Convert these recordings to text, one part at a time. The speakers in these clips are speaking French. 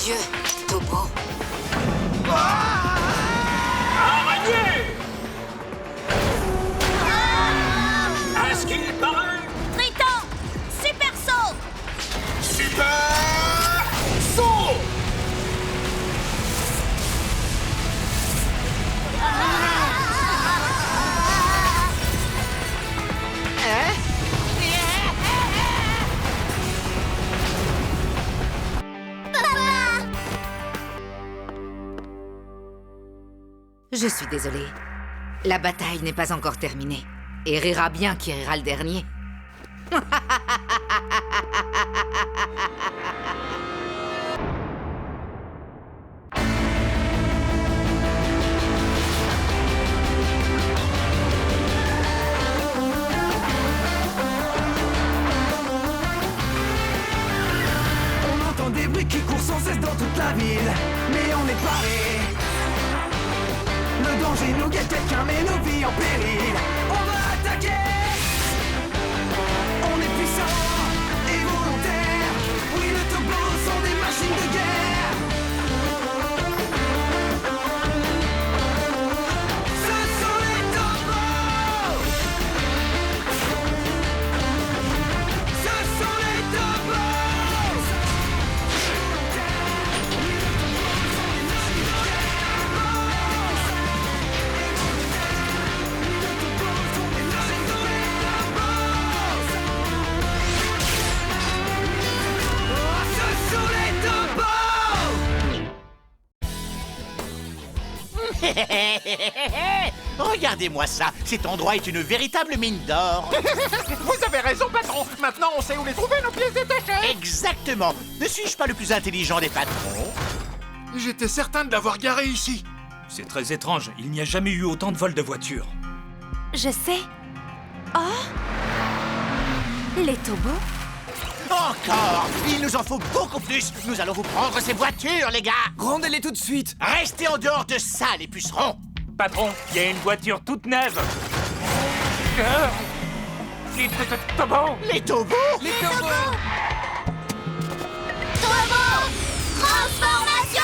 Dieu, Tobo. Araignée! À ce qu'il paraît, Triton! Super saut! super saut! Je suis désolée. La bataille n'est pas encore terminée. Et rira bien qui rira le dernier. On entend des bruits qui courent sans cesse dans toute la ville, mais on est paré. Le danger nous guette, quelqu'un met nos vies en péril. On va attaquer. On est puissant et volontaire. Oui, le Tobo sont des machines de guerre. Ce sont les Tobos. Ce sont les Tobos. Ce sont les Tobos. Regardez-moi ça, cet endroit est une véritable mine d'or. Vous avez raison, patron. Maintenant, on sait où les trouver, nos pièces détachées. Exactement. Ne suis-je pas le plus intelligent des patrons? J'étais certain de l'avoir garé ici. C'est très étrange, il n'y a jamais eu autant de vols de voitures. Je sais. Oh! Les Tobos? Encore! Il nous en faut beaucoup plus. Nous allons vous prendre ces voitures, les gars. Rendez-les tout de suite. Restez en dehors de ça, les pucerons. Patron, il y a une voiture toute neuve. Les Tobos. Les Tobos? Les Tobos. Tobo! Transformation!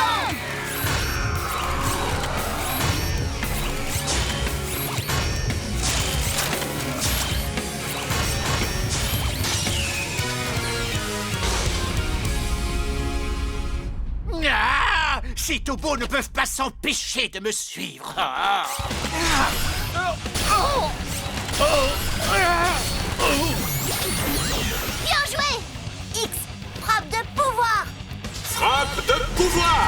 Ah, ces Tobos ne peuvent pas s'empêcher de me suivre. Ah. Bien joué! X, frappe de pouvoir! Frappe de pouvoir.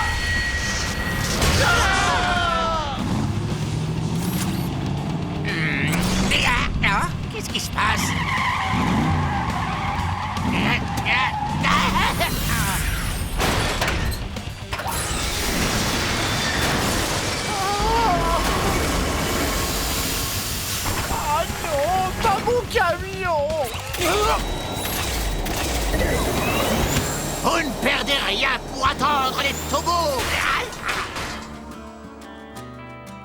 Qu'est-ce qui se passe? Ah non, pas mon camion. Vous ne perdez rien pour attendre les Tobos.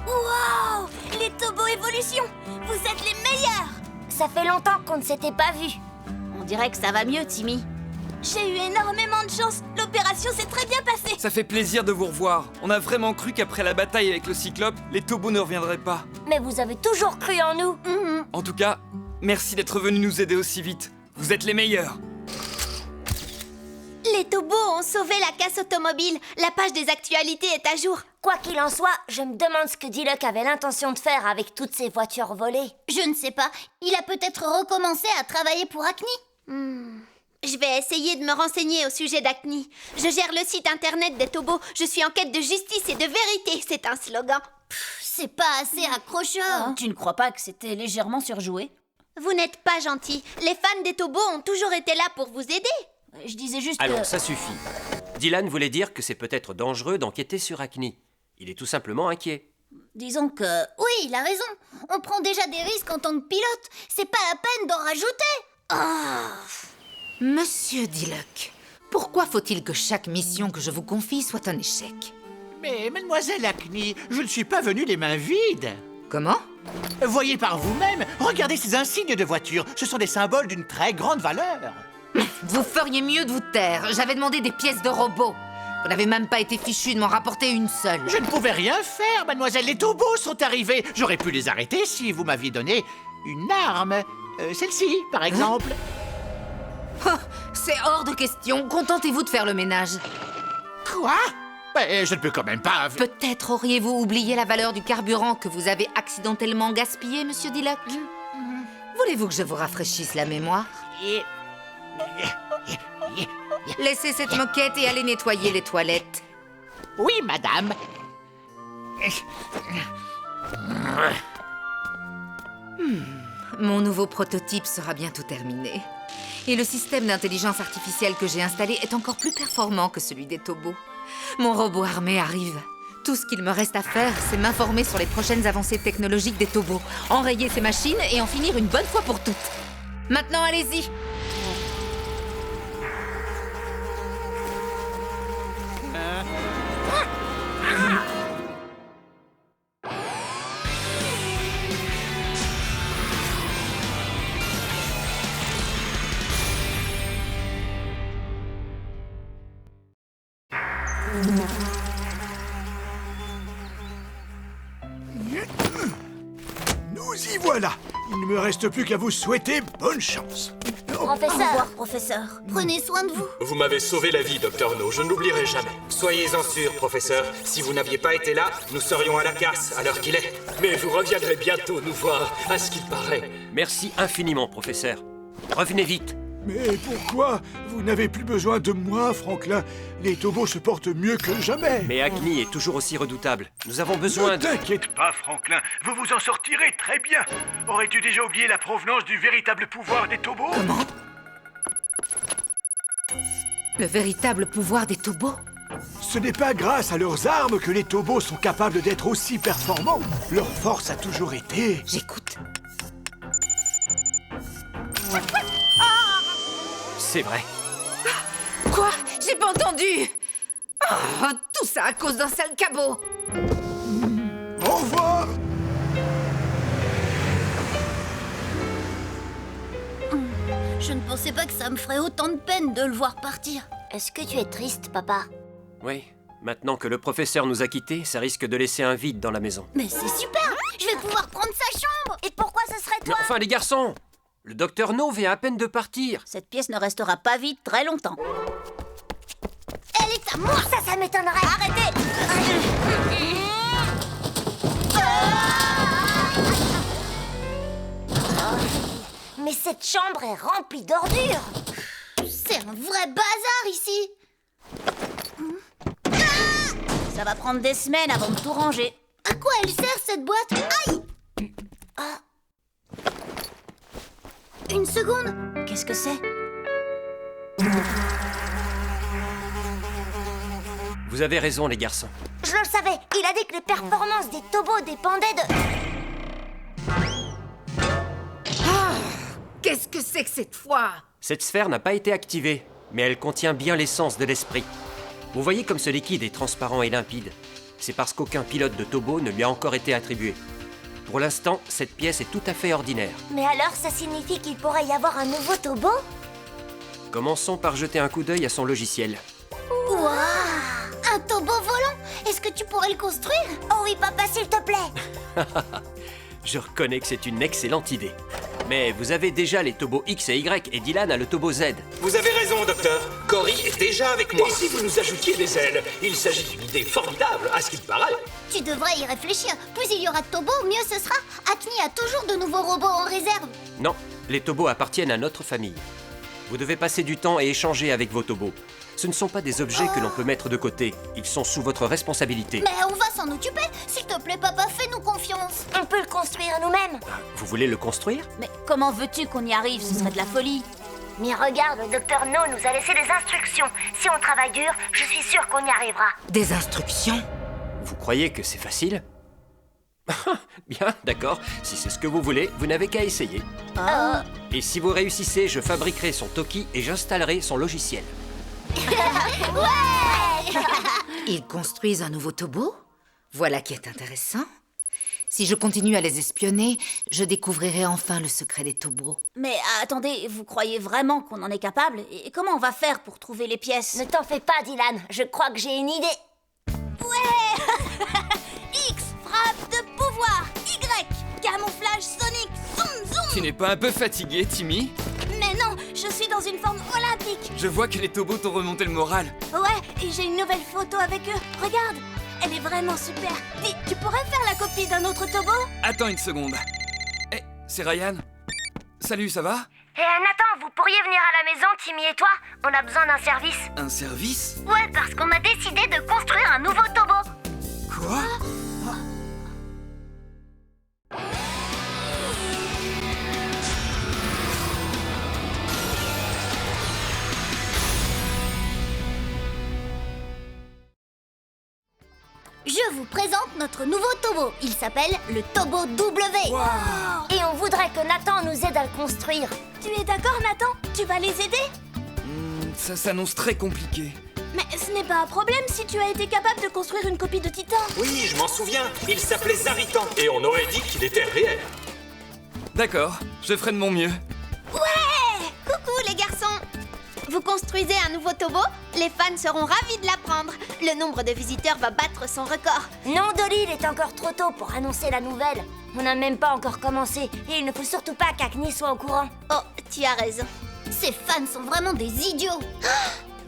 Wow! Les Tobo Évolution! Vous êtes les meilleurs! Ça fait longtemps qu'on ne s'était pas vus. On dirait que ça va mieux, Timmy. J'ai eu énormément de chance. L'opération s'est très bien passée. Ça fait plaisir de vous revoir. On a vraiment cru qu'après la bataille avec le Cyclope, les Tobos ne reviendraient pas. Mais vous avez toujours cru en nous. En tout cas, merci d'être venus nous aider aussi vite. Vous êtes les meilleurs. Les Tobos ont sauvé la casse automobile. La page des actualités est à jour. Quoi qu'il en soit, je me demande ce que Diluc avait l'intention de faire avec toutes ces voitures volées. Je ne sais pas. Il a peut-être recommencé à travailler pour Acne. Je vais essayer de me renseigner au sujet d'Acne. Je gère le site internet des Tobos. Je suis en quête de justice et de vérité. C'est un slogan. C'est pas assez accrocheur. Tu ne crois pas que c'était légèrement surjoué? Vous n'êtes pas gentil. Les fans des Tobos ont toujours été là pour vous aider. Je disais juste Alors, que... ça suffit. Dylan voulait dire que c'est peut-être dangereux d'enquêter sur Acne. Il est tout simplement inquiet. Disons que... Oui, il a raison. On prend déjà des risques en tant que pilote. C'est pas la peine d'en rajouter. Monsieur Diluc, pourquoi faut-il que chaque mission que je vous confie soit un échec? Mais mademoiselle Acne, je ne suis pas venu les mains vides. Comment? Voyez par vous-même, regardez ces insignes de voiture. Ce sont des symboles d'une très grande valeur. Vous feriez mieux de vous taire. J'avais demandé des pièces de robots. Vous n'avez même pas été fichu de m'en rapporter une seule. Je ne pouvais rien faire, mademoiselle. Les taubeaux sont arrivés. J'aurais pu les arrêter si vous m'aviez donné une arme. Celle-ci, par exemple. Oh, c'est hors de question. Contentez-vous de faire le ménage. Quoi? Je ne peux quand même pas... Peut-être auriez-vous oublié la valeur du carburant que vous avez accidentellement gaspillé, monsieur Dilok? Voulez-vous que je vous rafraîchisse la mémoire? Laissez cette moquette et allez nettoyer les toilettes. Oui, madame. Mon nouveau prototype sera bientôt terminé. Et le système d'intelligence artificielle que j'ai installé est encore plus performant que celui des taubeaux. Mon robot armé arrive. Tout ce qu'il me reste à faire, c'est m'informer sur les prochaines avancées technologiques des taubeaux, enrayer ces machines et en finir une bonne fois pour toutes. Maintenant, allez-y. Nous y voilà. Il ne me reste plus qu'à vous souhaiter bonne chance. Professeur. Au revoir, professeur. Prenez soin de vous. Vous m'avez sauvé la vie, Dr. No, je ne l'oublierai jamais. Soyez-en sûr, professeur, si vous n'aviez pas été là, nous serions à la casse à l'heure qu'il est. Mais vous reviendrez bientôt nous voir, à ce qu'il paraît. Merci infiniment, professeur. Revenez vite. Mais pourquoi? Vous n'avez plus besoin de moi, Franklin. Les taubeaux se portent mieux que jamais. Mais Hackney est toujours aussi redoutable. Nous avons besoin Ne t'inquiète pas, Franklin. Vous vous en sortirez très bien. Aurais-tu déjà oublié la provenance du véritable pouvoir des taubeaux? Comment? Le véritable pouvoir des taubeaux? Ce n'est pas grâce à leurs armes que les taubeaux sont capables d'être aussi performants. Leur force a toujours été... J'écoute. C'est vrai. Quoi? J'ai pas entendu! Oh, tout ça à cause d'un sale cabot! Au revoir! Je ne pensais pas que ça me ferait autant de peine de le voir partir. Est-ce que tu es triste, papa? Oui. Maintenant que le professeur nous a quittés, ça risque de laisser un vide dans la maison. Mais c'est super! Je vais pouvoir prendre sa chambre! Et pourquoi ce serait Mais toi? enfin, les garçons! Le docteur No vient à peine de partir. Cette pièce ne restera pas vide très longtemps. Elle est à moi! Ça m'étonnerait! Arrêtez! Mais cette chambre est remplie d'ordures! C'est un vrai bazar ici! Ça va prendre des semaines avant de tout ranger. À quoi elle sert cette boîte? Aïe! Une seconde! Qu'est-ce que c'est? Vous avez raison, les garçons. Je le savais! Il a dit que les performances des taubeaux dépendaient de... Qu'est-ce que c'est que cette fois? Cette sphère n'a pas été activée, mais elle contient bien l'essence de l'esprit. Vous voyez comme ce liquide est transparent et limpide. C'est parce qu'aucun pilote de taubeau ne lui a encore été attribué. Pour l'instant, cette pièce est tout à fait ordinaire. Mais alors, ça signifie qu'il pourrait y avoir un nouveau taubeau? Commençons par jeter un coup d'œil à son logiciel. Waouh! Un taubeau volant? Est-ce que tu pourrais le construire? Oh oui, papa, s'il te plaît! Je reconnais que c'est une excellente idée. Mais vous avez déjà les taubeaux X et Y et Dylan a le taubeau Z. Vous avez raison, docteur. Cory est déjà avec moi. Et si vous nous ajoutiez des ailes? Il s'agit d'une idée formidable, à ce qu'il paraît. Tu devrais y réfléchir. Plus il y aura de taubeaux, mieux ce sera. Hackney a toujours de nouveaux robots en réserve. Non, les taubeaux appartiennent à notre famille. Vous devez passer du temps et échanger avec vos taubeaux. Ce ne sont pas des objets que l'on peut mettre de côté. Ils sont sous votre responsabilité. Mais on va s'en occuper. S'il te plaît, papa, fais-nous confiance. On peut le construire nous-mêmes. Vous voulez le construire? Mais comment veux-tu qu'on y arrive? Ce serait de la folie. Mais regarde, le docteur No nous a laissé des instructions. Si on travaille dur, je suis sûre qu'on y arrivera. Des instructions? Vous croyez que c'est facile? Bien, d'accord. Si c'est ce que vous voulez, vous n'avez qu'à essayer. Et si vous réussissez, je fabriquerai son Toki et j'installerai son logiciel. Ouais! Ils construisent un nouveau taubeau? Voilà qui est intéressant. Si je continue à les espionner, je découvrirai enfin le secret des Tobos. Mais attendez, vous croyez vraiment qu'on en est capable? Et comment on va faire pour trouver les pièces? Ne t'en fais pas, Dylan. Je crois que j'ai une idée. Ouais. X, frappe de pouvoir. Y, camouflage sonique. Zoom, zoom. Tu n'es pas un peu fatigué, Timmy? Mais non, je suis dans une forme olympique. Je vois que les Tobos t'ont remonté le moral. Ouais, et j'ai une nouvelle photo avec eux. Regarde, elle est vraiment super. Dis, tu pourrais faire la copie d'un autre Tobo? Attends une seconde. Eh, c'est Ryan. Salut, ça va? Nathan, vous pourriez venir à la maison, Timmy et toi? On a besoin d'un service. Un service? Ouais, parce qu'on a décidé de construire un nouveau Tobo. Quoi? Je vous présente notre nouveau Tobo. Il s'appelle le Tobo W. Wow. Et on voudrait que Nathan nous aide à le construire. Tu es d'accord, Nathan? Tu vas les aider? Ça s'annonce très compliqué. Mais ce n'est pas un problème si tu as été capable de construire une copie de Titan. Oui, je m'en souviens. Il s'appelait Zaritan. Et on aurait dit qu'il était réel. D'accord, je ferai de mon mieux. Ouais! Coucou les garçons! Vous construisez un nouveau Tobo? Les fans seront ravis de l'apprendre. Le nombre de visiteurs va battre son record. Non, Dolly, il est encore trop tôt pour annoncer la nouvelle. On n'a même pas encore commencé. Et il ne faut surtout pas qu'Acne soit au courant. Oh, tu as raison. Ces fans sont vraiment des idiots.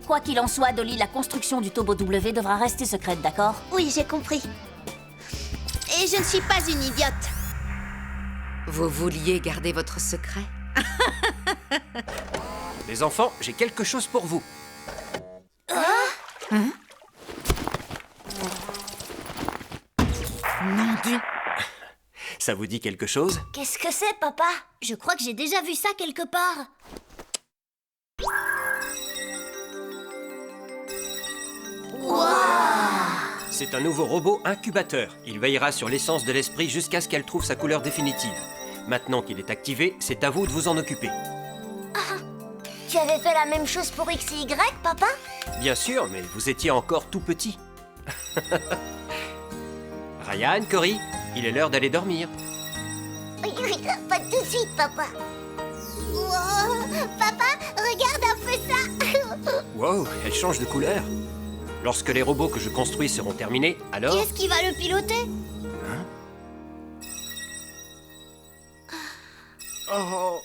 Quoi qu'il en soit, Dolly, la construction du Tobo W devra rester secrète, d'accord? Oui, j'ai compris. Et je ne suis pas une idiote. Vous vouliez garder votre secret? Les enfants, j'ai quelque chose pour vous. Hein? Mon Dieu! Ça vous dit quelque chose? Qu'est-ce que c'est, papa? Je crois que j'ai déjà vu ça quelque part. C'est un nouveau robot incubateur. Il veillera sur l'essence de l'esprit jusqu'à ce qu'elle trouve sa couleur définitive. Maintenant qu'il est activé, c'est à vous de vous en occuper. Tu avais fait la même chose pour X et Y, papa? Bien sûr, mais vous étiez encore tout petit. Ryan, Cory, il est l'heure d'aller dormir. Pas tout de suite, papa. Wow, papa, regarde un peu ça. Wow, elle change de couleur. Lorsque les robots que je construis seront terminés, alors... Qui est-ce qui va le piloter? Oh,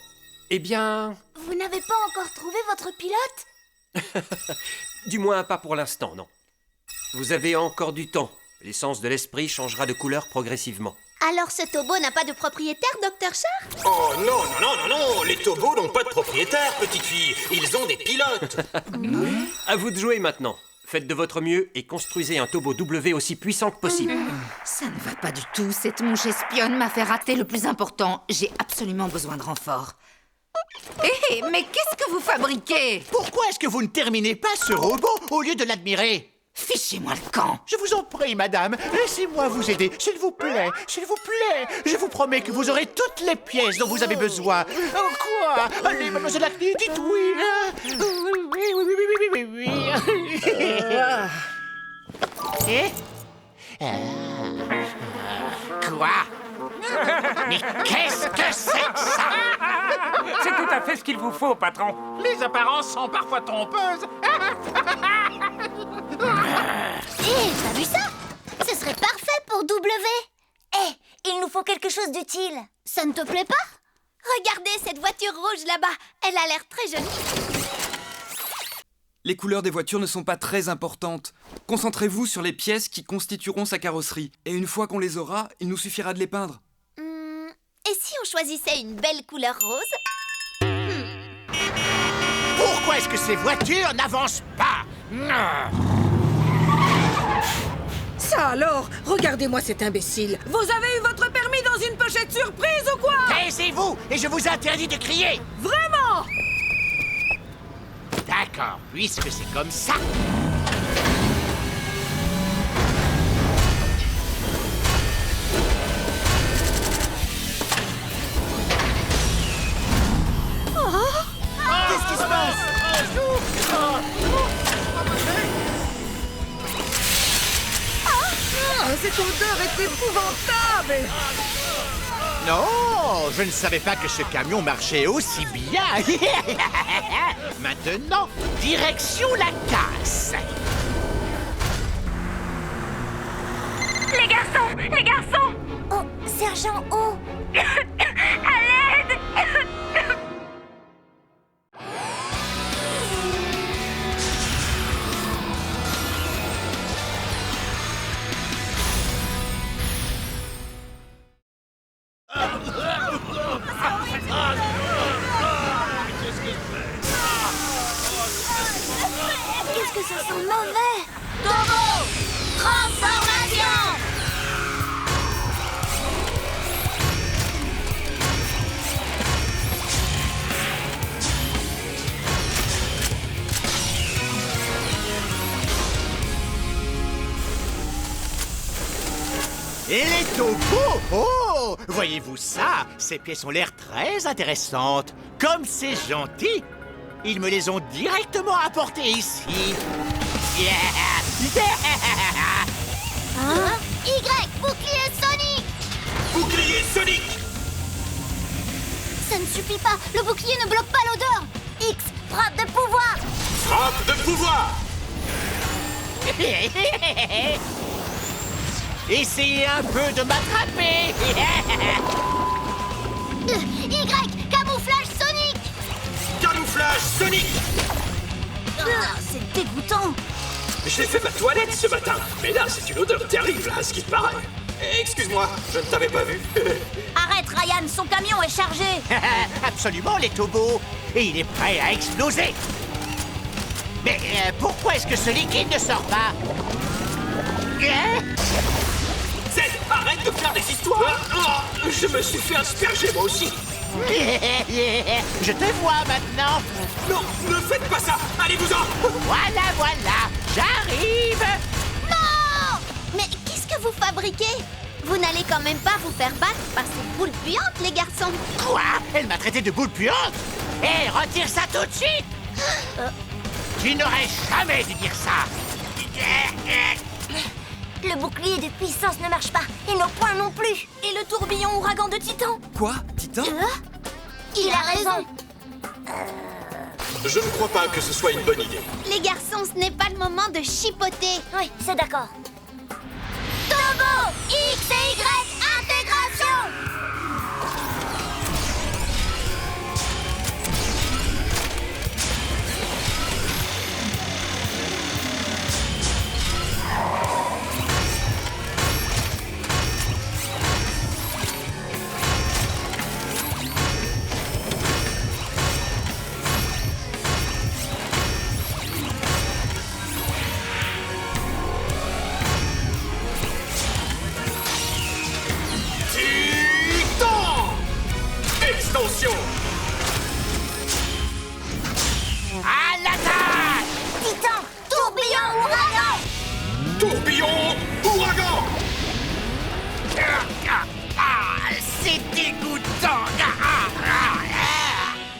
eh bien... Vous n'avez pas encore trouvé votre pilote? Du moins pas pour l'instant, non. Vous avez encore du temps. L'essence de l'esprit changera de couleur progressivement. Alors ce Tobo n'a pas de propriétaire, Dr. Char? Oh non, non, non, non, non. Les Tobos n'ont pas de propriétaire, petite fille. Ils ont des pilotes. À vous de jouer maintenant. Faites de votre mieux et construisez un Tobo W aussi puissant que possible. Ça ne va pas du tout. Cette mouche espionne m'a fait rater le plus important. J'ai absolument besoin de renfort. Hé, mais qu'est-ce que vous fabriquez? Pourquoi est-ce que vous ne terminez pas ce robot au lieu de l'admirer? Fichez-moi le camp. Je vous en prie, madame, laissez-moi vous aider, s'il vous plaît, s'il vous plaît. Je vous promets que vous aurez toutes les pièces dont vous avez besoin. Oh, quoi? Allez, mademoiselle Acne, dites oui. Oui, oui, oui, oui, oui, oui, oui. Quoi? Mais qu'est-ce que c'est que ça? C'est tout à fait ce qu'il vous faut, patron. Les apparences sont parfois trompeuses. Hé, t'as vu ça? Ce serait parfait pour W. Hé, il nous faut quelque chose d'utile. Ça ne te plaît pas? Regardez cette voiture rouge là-bas. Elle a l'air très jolie. Les couleurs des voitures ne sont pas très importantes. Concentrez-vous sur les pièces qui constitueront sa carrosserie. Et une fois qu'on les aura, il nous suffira de les peindre. Et si on choisissait une belle couleur rose? Pourquoi est-ce que ces voitures n'avancent pas? Ça alors? Regardez-moi cet imbécile. Vous avez eu votre permis dans une pochette surprise ou quoi? Taisez-vous et je vous interdis de crier. Vraiment? D'accord, puisque c'est comme ça. Qu'est-ce qui se passe? cette odeur est épouvantable! Non, je ne savais pas que ce camion marchait aussi bien. Maintenant, direction la casse. Les garçons! Les garçons! Oh, Sergent O! À l'aide! Qu'est-ce que ça sent mauvais? Tobo! Transformation! Et les tobos! Oh! Voyez-vous ça? Ces pièces ont l'air très intéressantes. Comme c'est gentil! Ils me les ont directement apportées ici. Yeah! Hein? Y! Bouclier Sonic! Bouclier Sonic! Ça ne suffit pas! Le bouclier ne bloque pas l'odeur! X! Frappe de pouvoir! Frappe de pouvoir! Essayez un peu de m'attraper! Y! Camouflage Sonic! Camouflage Sonic! C'est dégoûtant! J'ai fait ma toilette ce matin, mais là c'est une odeur terrible à ce qui paraît. Excuse-moi, je ne t'avais pas vu. Arrête Ryan, son camion est chargé! Absolument, les tobos! Et il est prêt à exploser! Mais pourquoi est-ce que ce liquide ne sort pas? Zed, arrête de faire des histoires! Je me suis fait asperger moi aussi! Je te vois maintenant! Non, ne faites pas ça! Allez-vous-en! Voilà, j'arrive! Non! Mais qu'est-ce que vous fabriquez? Vous n'allez quand même pas vous faire battre par ces boules puantes, les garçons! Quoi? Elle m'a traité de boule puante? Hé, retire ça tout de suite! Tu n'aurais jamais dû dire ça! Le bouclier de puissance ne marche pas, et nos poings non plus! Et le tourbillon ouragan de Titan? Quoi? Titan? Il a raison! Je ne crois pas que ce soit une bonne idée. Les garçons, ce n'est pas le moment de chipoter! Oui, c'est d'accord. Turbo! X et Y intégration! Extension! À l'attaque! Titan! Tourbillon ouragan! Tourbillon ouragan! C'est dégoûtant!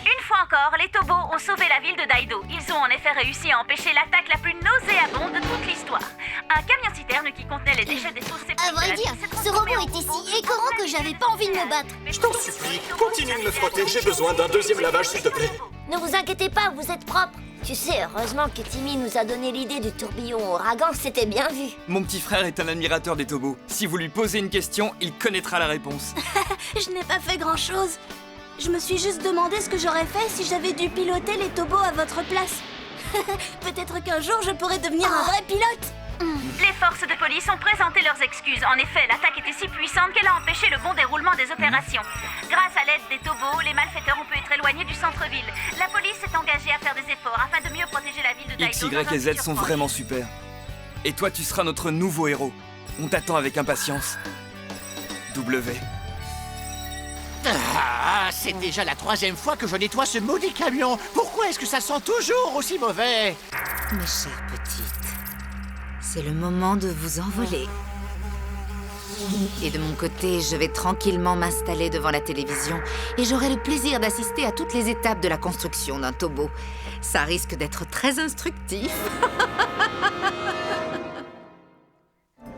Une fois encore, les Tobos ont sauvé la ville de Daido. Ils ont en effet réussi à empêcher l'attaque la plus nauséabonde de toute l'histoire. Un camion-citerne qui contenait les déchets des fausses À vrai dire, ce robot était si écœurant que j'avais pas envie de me battre. Je t'en supplie, continue de me frotter, j'ai besoin d'un deuxième lavage s'il te plaît. Ne vous inquiétez pas, vous êtes propre. Tu sais, heureusement que Timmy nous a donné l'idée du tourbillon ouragan, c'était bien vu. Mon petit frère est un admirateur des tobos. Si vous lui posez une question, il connaîtra la réponse. Je n'ai pas fait grand-chose. Je me suis juste demandé ce que j'aurais fait si j'avais dû piloter les Tobos à votre place. Peut-être qu'un jour je pourrais devenir un vrai pilote. Les forces de police ont présenté leurs excuses. En effet, l'attaque était si puissante qu'elle a empêché le bon déroulement des opérations. Grâce à l'aide des Tobos, les malfaiteurs ont pu être éloignés du centre-ville. La police s'est engagée à faire des efforts afin de mieux protéger la ville de Daido. X, Y et Z sont vraiment super. Et toi, tu seras notre nouveau héros. On t'attend avec impatience. W. Ah, c'est déjà la 3e fois que je nettoie ce maudit camion. Pourquoi est-ce que ça sent toujours aussi mauvais? Mes chères petites, c'est le moment de vous envoler. Et de mon côté, je vais tranquillement m'installer devant la télévision et j'aurai le plaisir d'assister à toutes les étapes de la construction d'un Tobo. Ça risque d'être très instructif.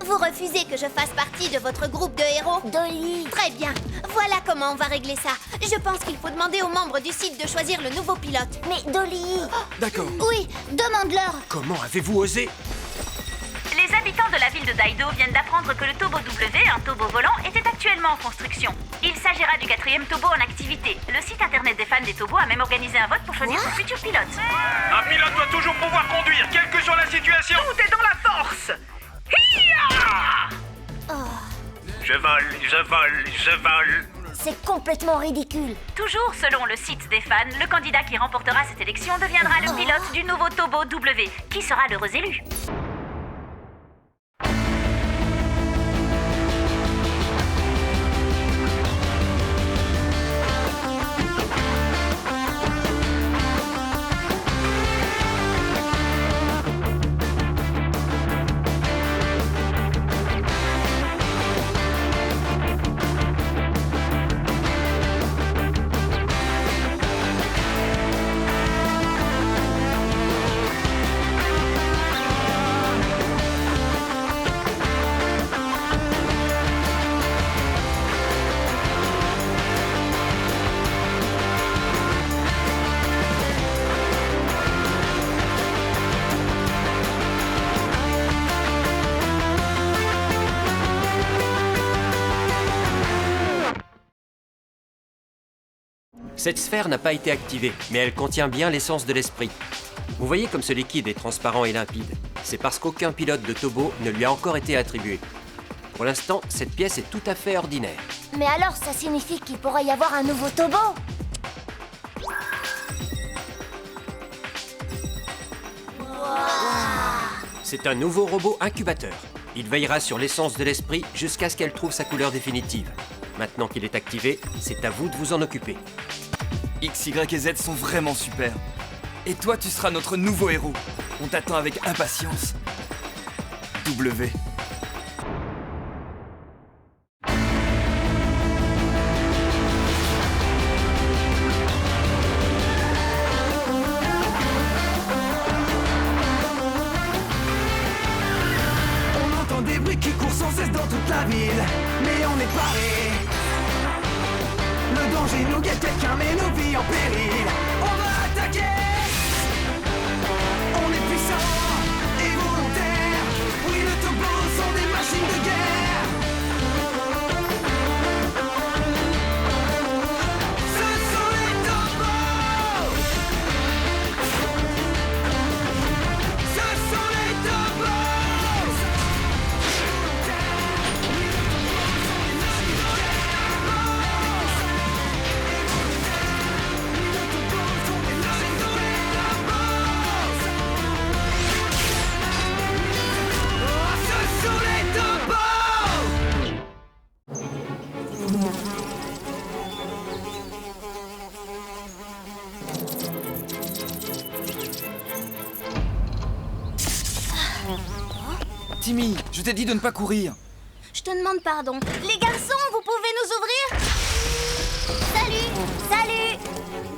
Vous Vous refusez que je fasse partie de votre groupe de héros? Dolly. Très bien. Voilà comment on va régler ça. Je pense qu'il faut demander aux membres du site de choisir le nouveau pilote. Mais Dolly... D'accord. Oui, demande-leur. Comment avez-vous osé? Les habitants de la ville de Daido viennent d'apprendre que le Tobo W, un Tobo volant, était actuellement en construction. Il s'agira du 4e Tobo en activité. Le site internet des fans des Tobos a même organisé un vote pour choisir son futur pilote. Un pilote doit toujours pouvoir conduire, quelle que soit la situation. Tout est dans la force. Hi-ya! Je vole. C'est complètement ridicule. Toujours selon le site des fans, le candidat qui remportera cette élection deviendra le pilote du nouveau Tobo W. Qui sera l'heureux élu? Cette sphère n'a pas été activée, mais elle contient bien l'essence de l'esprit. Vous voyez comme ce liquide est transparent et limpide. C'est parce qu'aucun pilote de Tobo ne lui a encore été attribué. Pour l'instant, cette pièce est tout à fait ordinaire. Mais alors, ça signifie qu'il pourrait y avoir un nouveau Tobo? C'est un nouveau robot incubateur. Il veillera sur l'essence de l'esprit jusqu'à ce qu'elle trouve sa couleur définitive. Maintenant qu'il est activé, c'est à vous de vous en occuper. X, Y et Z sont vraiment super. Et toi, tu seras notre nouveau héros. On t'attend avec impatience. W. On entend des bruits qui courent sans cesse dans toute la ville, mais on est paré. Le danger nous guette, quelqu'un met nos vies en péril. On va attaquer. On est puissant et volontaire. Oui, le Tobo sont des machines de guerre. Ce sont les Tobos. Ce sont les Tobos. Timmy, je t'ai dit de ne pas courir. Je te demande pardon. Les garçons, vous pouvez nous ouvrir? Salut!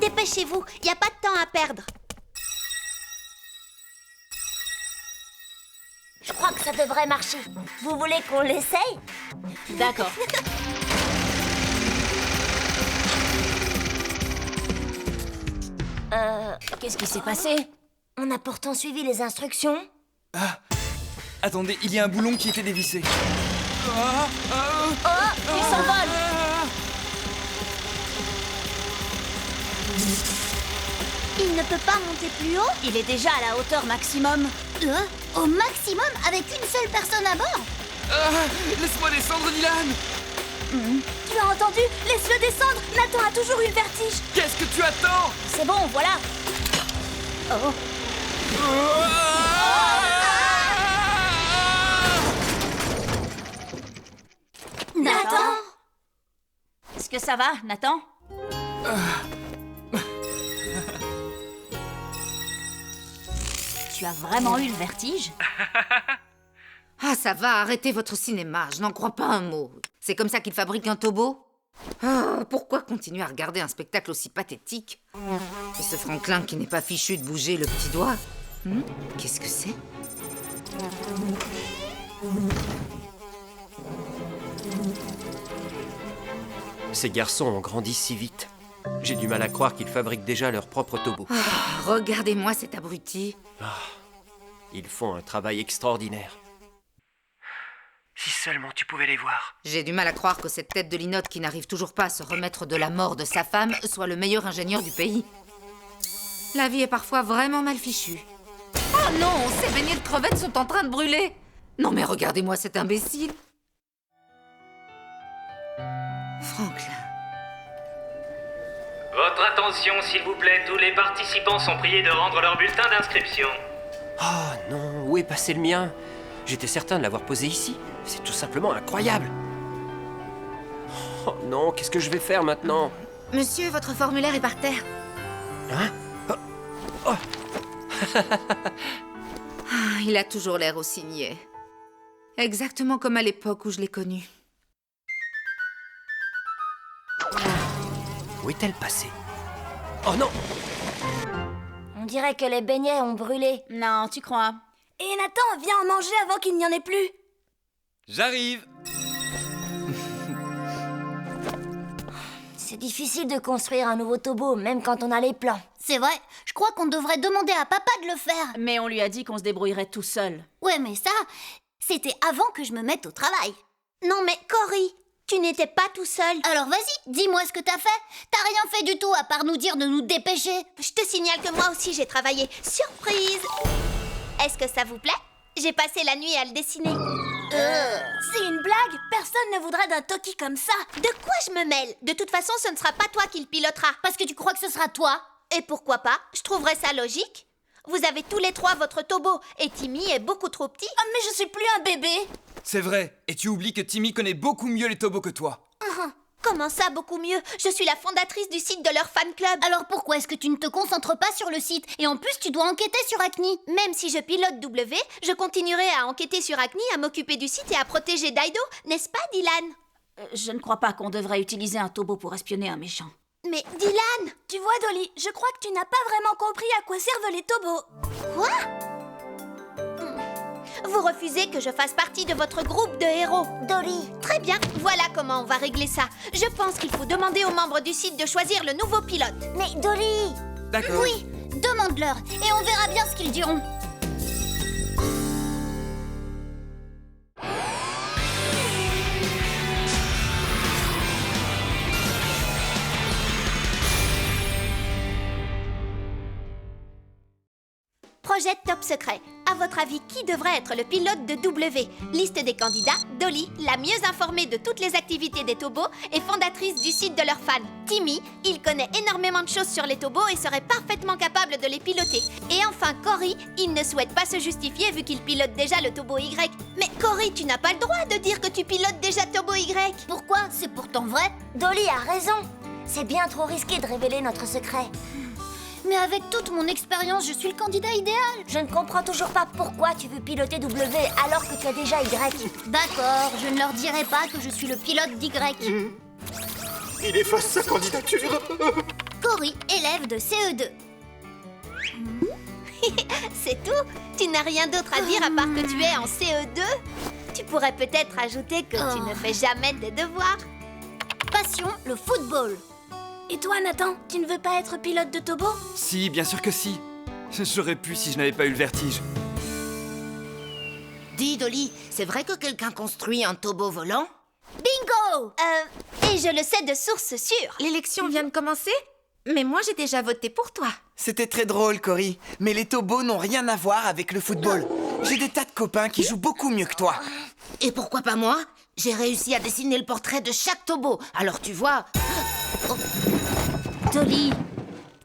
Dépêchez-vous, y a pas de temps à perdre. Je crois que ça devrait marcher. Vous voulez qu'on l'essaye? D'accord. Qu'est-ce qui s'est passé? On a pourtant suivi les instructions. Attendez, il y a un boulon qui était dévissé. Oh, il s'envole! Il ne peut pas monter plus haut? Il est déjà à la hauteur maximum. Au maximum avec une seule personne à bord? Laisse-moi descendre, Dylan. Tu as entendu? Laisse-le descendre! Nathan a toujours eu le vertige! Qu'est-ce que tu attends? C'est bon, voilà! Oh! Nathan! Est-ce que ça va, Nathan? Tu as vraiment eu le vertige? Ah, ça va, arrêtez votre cinéma, je n'en crois pas un mot. C'est comme ça qu'ils fabriquent un Tobo? Ah, pourquoi continuer à regarder un spectacle aussi pathétique? Et ce Franklin qui n'est pas fichu de bouger le petit doigt? Qu'est-ce que c'est? Ces garçons ont grandi si vite. J'ai du mal à croire qu'ils fabriquent déjà leur propre Tobo. Oh, regardez-moi cet abruti. Ils font un travail extraordinaire. Si seulement tu pouvais les voir. J'ai du mal à croire que cette tête de linotte qui n'arrive toujours pas à se remettre de la mort de sa femme soit le meilleur ingénieur du pays. La vie est parfois vraiment mal fichue. Oh non, ces beignets de crevettes sont en train de brûler. Non mais regardez-moi cet imbécile. Franklin. Votre attention, s'il vous plaît. Tous les participants sont priés de rendre leur bulletin d'inscription. Oh non, où est passé le mien? J'étais certain de l'avoir posé ici. C'est tout simplement incroyable. Oh non, qu'est-ce que je vais faire maintenant? Monsieur, votre formulaire est par terre. Hein? Il a toujours l'air aussi niais. Exactement comme à l'époque où je l'ai connu. Où est-elle passée? Oh non! On dirait que les beignets ont brûlé. Non, tu crois? Et Nathan, viens en manger avant qu'il n'y en ait plus. J'arrive. C'est difficile de construire un nouveau Tobo, même quand on a les plans. C'est vrai, je crois qu'on devrait demander à papa de le faire. Mais on lui a dit qu'on se débrouillerait tout seul. Ouais, mais ça, c'était avant que je me mette au travail. Non mais Cory, tu n'étais pas tout seul. Alors vas-y, dis-moi ce que t'as fait. T'as rien fait du tout à part nous dire de nous dépêcher. Je te signale que moi aussi j'ai travaillé. Surprise! Est-ce que ça vous plaît? J'ai passé la nuit à le dessiner. C'est une blague? Personne ne voudrait d'un Toki comme ça. De quoi je me mêle? De toute façon, ce ne sera pas toi qui le piloteras. Parce que tu crois que ce sera toi? Et pourquoi pas? Je trouverais ça logique. Vous avez tous les trois votre Tobo, et Timmy est beaucoup trop petit. Oh, mais je suis plus un bébé. C'est vrai, et tu oublies que Timmy connaît beaucoup mieux les Tobos que toi. Comment ça, beaucoup mieux? Je suis la fondatrice du site de leur fan club. Alors pourquoi est-ce que tu ne te concentres pas sur le site? Et en plus, tu dois enquêter sur Acne. Même si je pilote W, je continuerai à enquêter sur Acne, à m'occuper du site et à protéger Daido, n'est-ce pas, Dylan? Je ne crois pas qu'on devrait utiliser un Tobo pour espionner un méchant. Mais Dylan! Tu vois, Dolly, je crois que tu n'as pas vraiment compris à quoi servent les Tobos. Quoi? Vous refusez que je fasse partie de votre groupe de héros. Dolly. Très bien, voilà comment on va régler ça. Je pense qu'il faut demander aux membres du site de choisir le nouveau pilote. Mais Dolly! D'accord. Oui, demande-leur et on verra bien ce qu'ils diront. Projet top secret. À votre avis, qui devrait être le pilote de W? Liste des candidats, Dolly, la mieux informée de toutes les activités des Tobos et fondatrice du site de leurs fans. Timmy, il connaît énormément de choses sur les Tobos et serait parfaitement capable de les piloter. Et enfin Cory, il ne souhaite pas se justifier vu qu'il pilote déjà le Tobo Y. Mais Cory, tu n'as pas le droit de dire que tu pilotes déjà Tobo Y. Pourquoi? C'est pourtant vrai. Dolly a raison. C'est bien trop risqué de révéler notre secret. Mais avec toute mon expérience, je suis le candidat idéal. Je ne comprends toujours pas pourquoi tu veux piloter W alors que tu as déjà Y. D'accord, je ne leur dirai pas que je suis le pilote d'Y. Il efface sa candidature. Cory, élève de CE2. C'est tout? Tu n'as rien d'autre à dire à part que tu es en CE2? Tu pourrais peut-être ajouter que tu ne fais jamais tes devoirs. Passion, le football. Et toi, Nathan, tu ne veux pas être pilote de Tobo? Si, bien sûr que si. J'aurais pu si je n'avais pas eu le vertige. Dis, Dolly, c'est vrai que quelqu'un construit un Tobo volant? Bingo! Et je le sais de source sûre. L'élection vient de commencer? Mais moi, j'ai déjà voté pour toi. C'était très drôle, Cory. Mais les Tobos n'ont rien à voir avec le football. J'ai des tas de copains qui jouent beaucoup mieux que toi. Et pourquoi pas moi? J'ai réussi à dessiner le portrait de chaque Tobo. Alors tu vois... Dolly,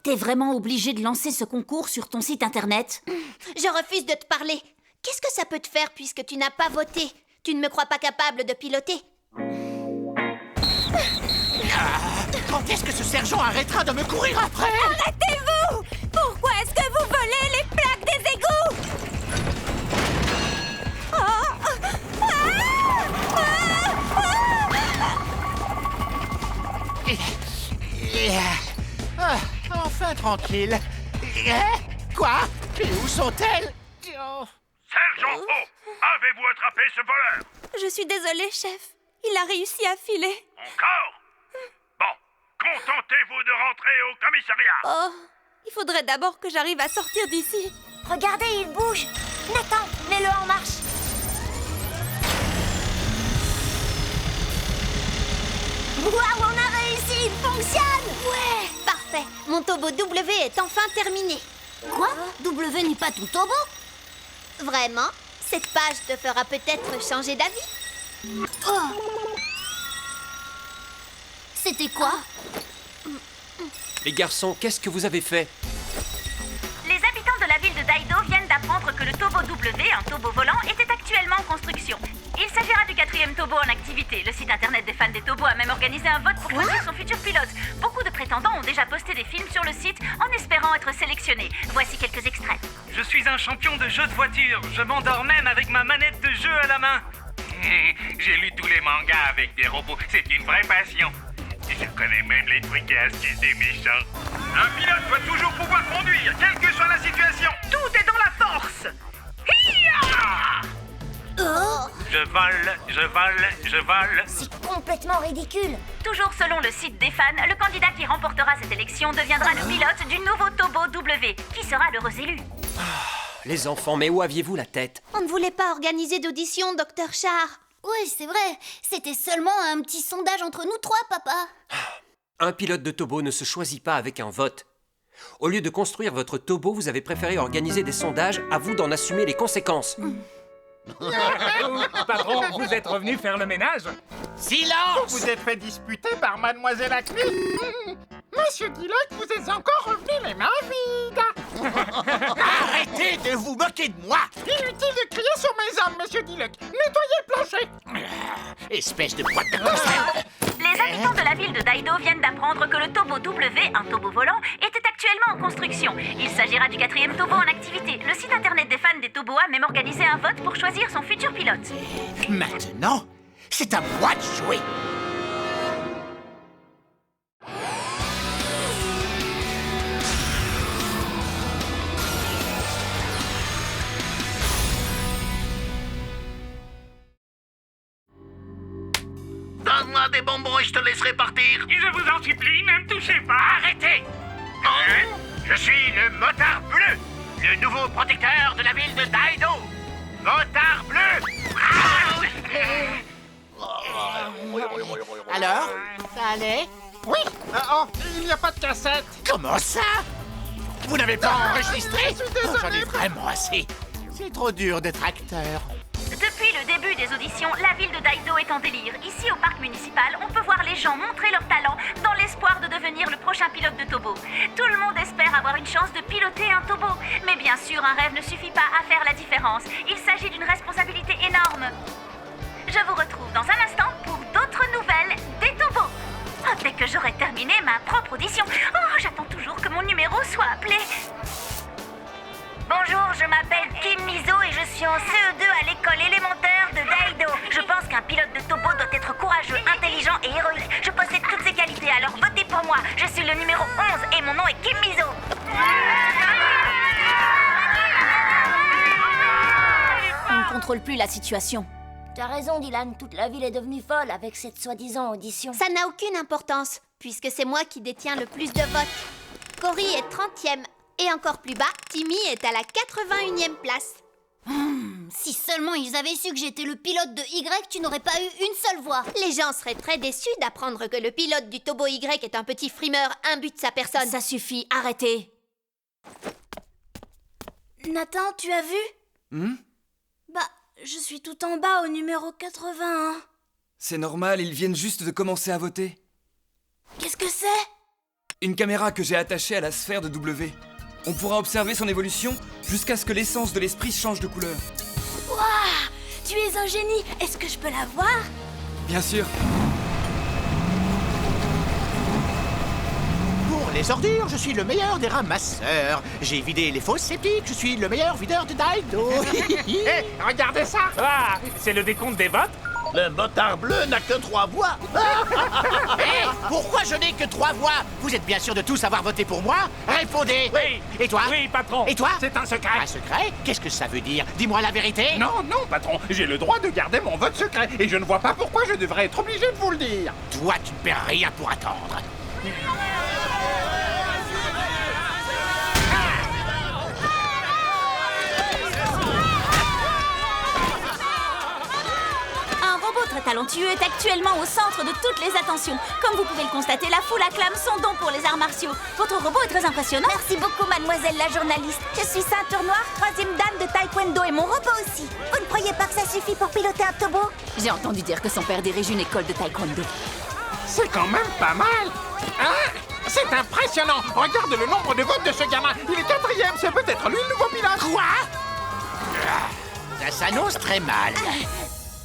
t'es vraiment obligée de lancer ce concours sur ton site internet? Je refuse de te parler. Qu'est-ce que ça peut te faire puisque tu n'as pas voté? Tu ne me crois pas capable de piloter? Quand est-ce que ce sergent arrêtera de me courir après? Arrêtez-vous! Pourquoi est-ce que vous volez les plaques des égouts? Enfin tranquille. Quoi? Et où sont-elles? Sergent O, avez-vous attrapé ce voleur? Je suis désolée, chef. Il a réussi à filer. Encore? Bon, contentez-vous de rentrer au commissariat. Oh, il faudrait d'abord que j'arrive à sortir d'ici. Regardez, il bouge. Nathan, mets-le en marche. Waouh, on a réussi, il fonctionne. Ouais, parfait. Mon Tobo W est enfin terminé. Quoi? W n'est pas ton Tobo? Vraiment? Cette page te fera peut-être changer d'avis. Oh. C'était quoi? Les garçons, qu'est-ce que vous avez fait? Les habitants de la ville de Daido viennent d'apprendre que le Tobo W, un tobo volant, était actuellement en construction. Il s'agira du 4e Tobo en activité. Le site internet des fans des Tobos a même organisé un vote pour choisir son futur pilote. Beaucoup de prétendants ont déjà posté des films sur le site en espérant être sélectionnés. Voici quelques extraits. Je suis un champion de jeux de voiture. Je m'endors même avec ma manette de jeu à la main. J'ai lu tous les mangas avec des robots, c'est une vraie passion. Je connais même les trucs et astuces des méchants. Un pilote doit toujours pouvoir conduire, quelle que soit la situation. Tout est dans la force. Je vole. C'est complètement ridicule. Toujours selon le site des fans, le candidat qui remportera cette élection deviendra le pilote du nouveau Tobo W, qui sera l'heureux élu. Les enfants, mais où aviez-vous la tête? On ne voulait pas organiser d'audition, Dr. Char. Oui, c'est vrai. C'était seulement un petit sondage entre nous trois, papa. Un pilote de Tobo ne se choisit pas avec un vote. Au lieu de construire votre Tobo, vous avez préféré organiser des sondages, à vous d'en assumer les conséquences. Patron, vous êtes revenu faire le ménage? Silence! Vous êtes fait disputer par Mademoiselle Acme. Monsieur Dilloc, vous êtes encore revenu les mains vides. Arrêtez de vous moquer de moi! Inutile de crier sur mes hommes, Monsieur Dilloc. Nettoyez le plancher. Espèce de boîte de conserve! Les habitants de la ville de Daido viennent d'apprendre que le Tobo W, un tobo volant, était actuellement en construction. Il s'agira du 4e Tobo en activité. Le site internet des fans des Tobos a même organisé un vote pour choisir son futur pilote. Maintenant, c'est à moi de jouer! Donne-moi des bonbons et je te laisserai partir. Je vous en supplie, ne me touchez pas. Arrêtez. Je suis le motard bleu, le nouveau protecteur de la ville de Daido. Motard bleu. Alors, ça allait? Oui. Oh, il n'y a pas de cassette. Comment ça? Vous n'avez pas enregistré? Je suis désolé. J'en ai vraiment assez. C'est trop dur d'être acteur. Depuis le début des auditions, la ville de Daido est en délire. Ici, au parc municipal, on peut voir les gens montrer leur talent dans l'espoir de devenir le prochain pilote de Tobo. Tout le monde espère avoir une chance de piloter un Tobo. Mais bien sûr, un rêve ne suffit pas à faire la différence. Il s'agit d'une responsabilité énorme. Je vous retrouve dans un instant pour d'autres nouvelles des Tobos. Oh, dès que j'aurai terminé ma propre audition. Oh, j'attends toujours que mon numéro soit appelé. Bonjour, je m'appelle Kim Mizo et je suis en CE2 à l'école élémentaire de Daido. Je pense qu'un pilote de Tobo doit être courageux, intelligent et héroïque. Je possède toutes ces qualités, alors votez pour moi. Je suis le numéro 11 et mon nom est Kim Mizo. On ne contrôle plus la situation. T'as raison, Dylan. Toute la ville est devenue folle avec cette soi-disant audition. Ça n'a aucune importance, puisque c'est moi qui détiens le plus de votes. Cory est 30e. Et encore plus bas, Timmy est à la 81e place. Si seulement ils avaient su que j'étais le pilote de Y, tu n'aurais pas eu une seule voix. Les gens seraient très déçus d'apprendre que le pilote du Tobo Y est un petit frimeur imbu de sa personne. Ça suffit, arrêtez. Nathan, tu as vu? Bah, je suis tout en bas au numéro 81. C'est normal, ils viennent juste de commencer à voter. Qu'est-ce que c'est? Une caméra que j'ai attachée à la sphère de W. On pourra observer son évolution jusqu'à ce que l'essence de l'esprit change de couleur. Waouh! Tu es un génie! Est-ce que je peux la voir? Bien sûr. Pour les ordures, je suis le meilleur des ramasseurs. J'ai vidé les fosses sceptiques, je suis le meilleur videur de Daido. Hé, regardez ça. Ah, c'est le décompte des votes. Le motard bleu n'a que 3 voix. Hé, pourquoi je n'ai que 3 voix? Vous êtes bien sûr de tous avoir voté pour moi? Répondez. Oui. Et toi? Oui, patron. Et toi? C'est un secret. Un secret? Qu'est-ce que ça veut dire? Dis-moi la vérité. Non, non, patron. J'ai le droit de garder mon vote secret. Et je ne vois pas pourquoi je devrais être obligé de vous le dire. Toi, tu ne perds rien pour attendre. Un robot très talentueux est actuellement au centre de toutes les attentions. Comme vous pouvez le constater, la foule acclame son don pour les arts martiaux. Votre robot est très impressionnant. Merci beaucoup, mademoiselle la journaliste. Je suis ceinture noire, 3e dan de taekwondo et mon robot aussi. Vous ne croyez pas que ça suffit pour piloter un tobo? J'ai entendu dire que son père dirige une école de taekwondo. C'est quand même pas mal. Hein? C'est impressionnant. Regarde le nombre de votes de ce gamin. Il est 4e. C'est peut-être lui le nouveau pilote. Quoi? Ça s'annonce très mal.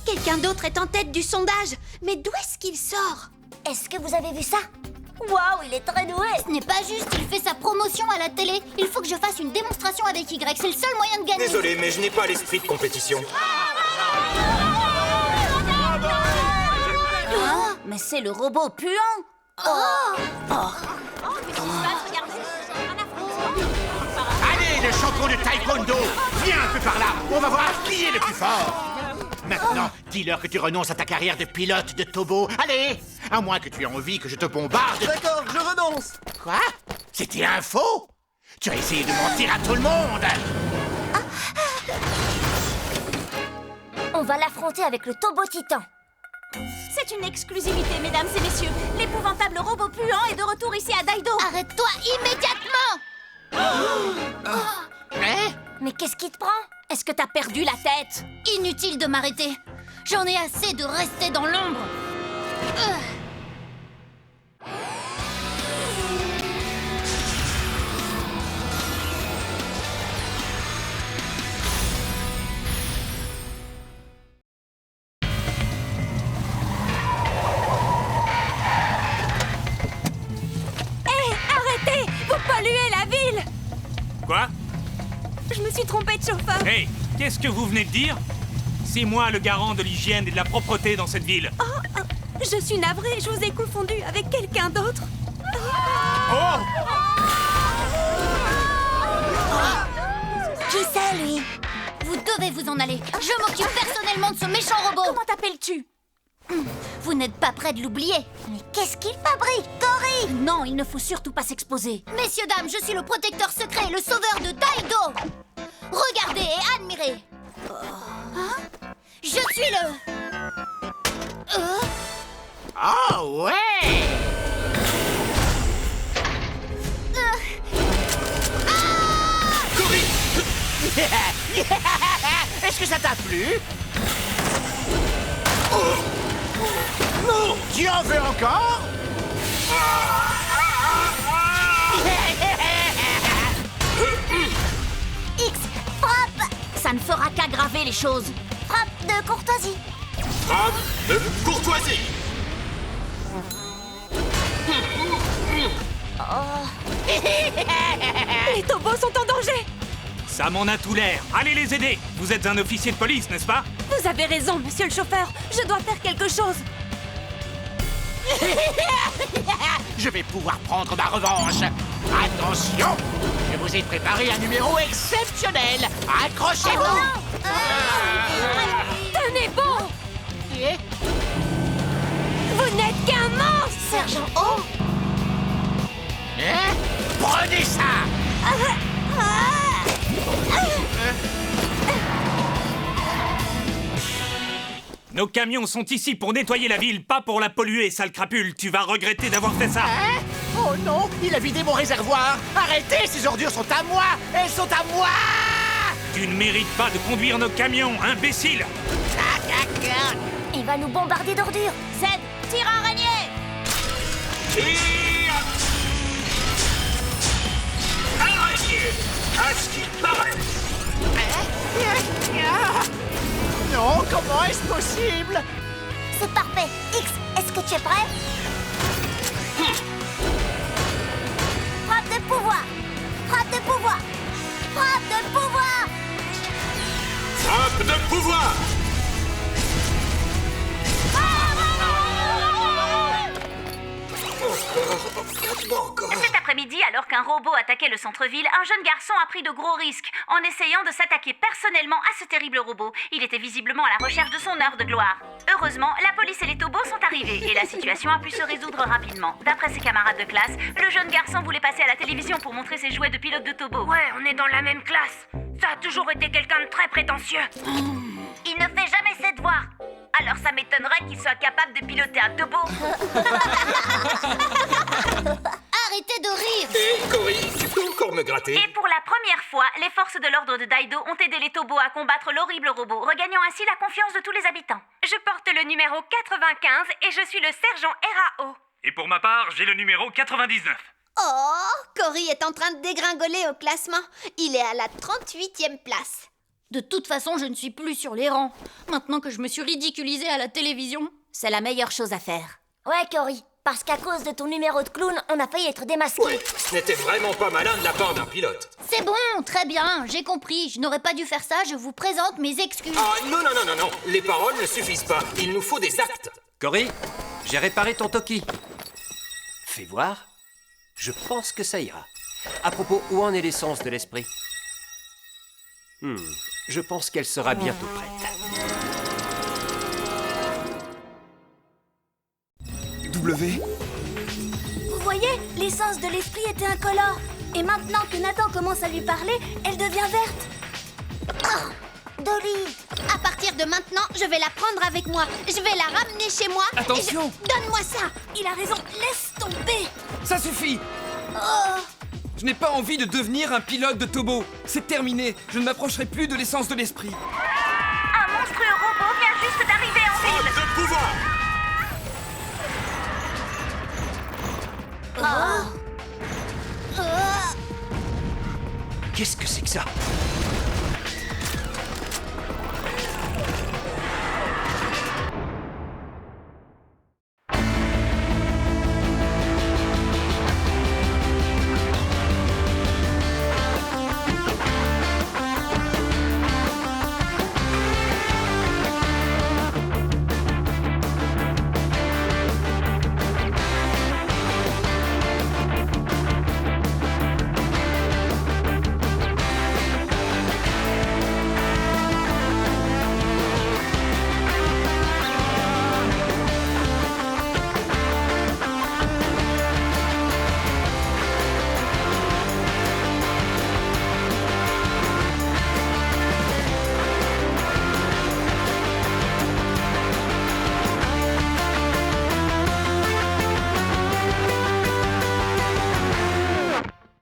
Quelqu'un d'autre est en tête du sondage. Mais d'où est-ce qu'il sort? Est-ce que vous avez vu ça? Waouh, il est très doué. Ce n'est pas juste, il fait sa promotion à la télé. Il faut que je fasse une démonstration avec Y, c'est le seul moyen de gagner. Désolé, mais je n'ai pas l'esprit de compétition. Hein? Mais c'est le robot puant. Allez, le champion de taekwondo, viens un peu par là. On va voir qui est le plus fort. Maintenant, dis-leur que tu renonces à ta carrière de pilote de Tobo. Allez, à moins que tu aies envie que je te bombarde. D'accord, je renonce. Quoi? C'était un faux? Tu as essayé de mentir à tout le monde. On va l'affronter avec le Tobo Titan. C'est une exclusivité, mesdames et messieurs. L'épouvantable robot puant est de retour ici à Daido. Arrête-toi immédiatement! Hein? Mais qu'est-ce qui te prend? Est-ce que t'as perdu la tête? Inutile de m'arrêter. J'en ai assez de rester dans l'ombre. Arrêtez! Vous polluez la ville! Quoi? Je me suis trompée de chauffeur. Hey, qu'est-ce que vous venez de dire? C'est moi le garant de l'hygiène et de la propreté dans cette ville. Je suis navrée, je vous ai confondu avec quelqu'un d'autre. Oh! Qui c'est, lui? Vous devez vous en aller. Je m'occupe personnellement de ce méchant robot. Comment t'appelles-tu? Vous n'êtes pas près de l'oublier. Mais qu'est-ce qu'il fabrique, Cory? Non, il ne faut surtout pas s'exposer. Messieurs, dames, je suis le protecteur secret, le sauveur de Daido. Regardez et admirez. Je suis le... Oh ouais! Cory! Est-ce que ça t'a plu? Non! Tu en veux encore? X, frappe! Ça ne fera qu'aggraver les choses. Frappe de courtoisie. Frappe de courtoisie. Les Tobos sont en danger. Ça m'en a tout l'air. Allez les aider. Vous êtes un officier de police, n'est-ce pas? Vous avez raison, monsieur le chauffeur. Je dois faire quelque chose. Je vais pouvoir prendre ma revanche. Attention, je vous ai préparé un numéro exceptionnel. Accrochez-vous. Tenez bon. Eh? Vous n'êtes qu'un monstre. Sergent O. Hein? Prenez ça. Nos camions sont ici pour nettoyer la ville, pas pour la polluer, sale crapule. Tu vas regretter d'avoir fait ça. Hein? Oh non, il a vidé mon réservoir. Arrêtez, ces ordures sont à moi. Elles sont à moi. Tu ne mérites pas de conduire nos camions, imbécile. Il va nous bombarder d'ordures. Zed, tire araignée. Tire! Araignée! À ce qu'il paraît! Non, comment est-ce possible? C'est parfait. X, est-ce que tu es prêt? Frappe de pouvoir. Frappe de pouvoir. Frappe de pouvoir. Frappe de pouvoir! robots attaquaient le centre-ville, un jeune garçon a pris de gros risques en essayant de s'attaquer personnellement à ce terrible robot. Il était visiblement à la recherche de son heure de gloire. Heureusement, la police et les Tobos sont arrivés et la situation a pu se résoudre rapidement. D'après ses camarades de classe, le jeune garçon voulait passer à la télévision pour montrer ses jouets de pilote de Tobo. Ouais, on est dans la même classe. Ça a toujours été quelqu'un de très prétentieux. Il ne fait jamais ses devoirs. Alors ça m'étonnerait qu'il soit capable de piloter un Tobo. Arrêtez de rire. Et Cory, tu peux encore me gratter? Et pour la première fois, les forces de l'ordre de Daido ont aidé les Tobos à combattre l'horrible robot, regagnant ainsi la confiance de tous les habitants. Je porte le numéro 95 et je suis le sergent RAO. Et pour ma part, j'ai le numéro 99. Oh, Cory est en train de dégringoler au classement. Il est à la 38e place. De toute façon, je ne suis plus sur les rangs. Maintenant que je me suis ridiculisée à la télévision, c'est la meilleure chose à faire. Ouais, Cory, parce qu'à cause de ton numéro de clown, on a failli être démasqué. Ouais, ce n'était vraiment pas malin de la part d'un pilote. C'est bon, très bien, j'ai compris. Je n'aurais pas dû faire ça, je vous présente mes excuses. Ah, non, les paroles ne suffisent pas. Il nous faut des actes. Cory, j'ai réparé ton Toki. Fais voir. Je pense que ça ira. À propos, où en est l'essence de l'esprit? Je pense qu'elle sera bientôt prête. W? Vous voyez, l'essence de l'esprit était incolore. Et maintenant que Nathan commence à lui parler, elle devient verte. Oh, Dolly, à partir de maintenant, je vais la prendre avec moi. Je vais la ramener chez moi. Attention! Donne-moi ça. Il a raison, laisse tomber. Ça suffit! Oh. Je n'ai pas envie de devenir un pilote de Tobo. C'est terminé. Je ne m'approcherai plus de l'essence de l'esprit. Un monstrueux robot vient juste d'arriver en ville. De pouvoir! Qu'est-ce que c'est que ça?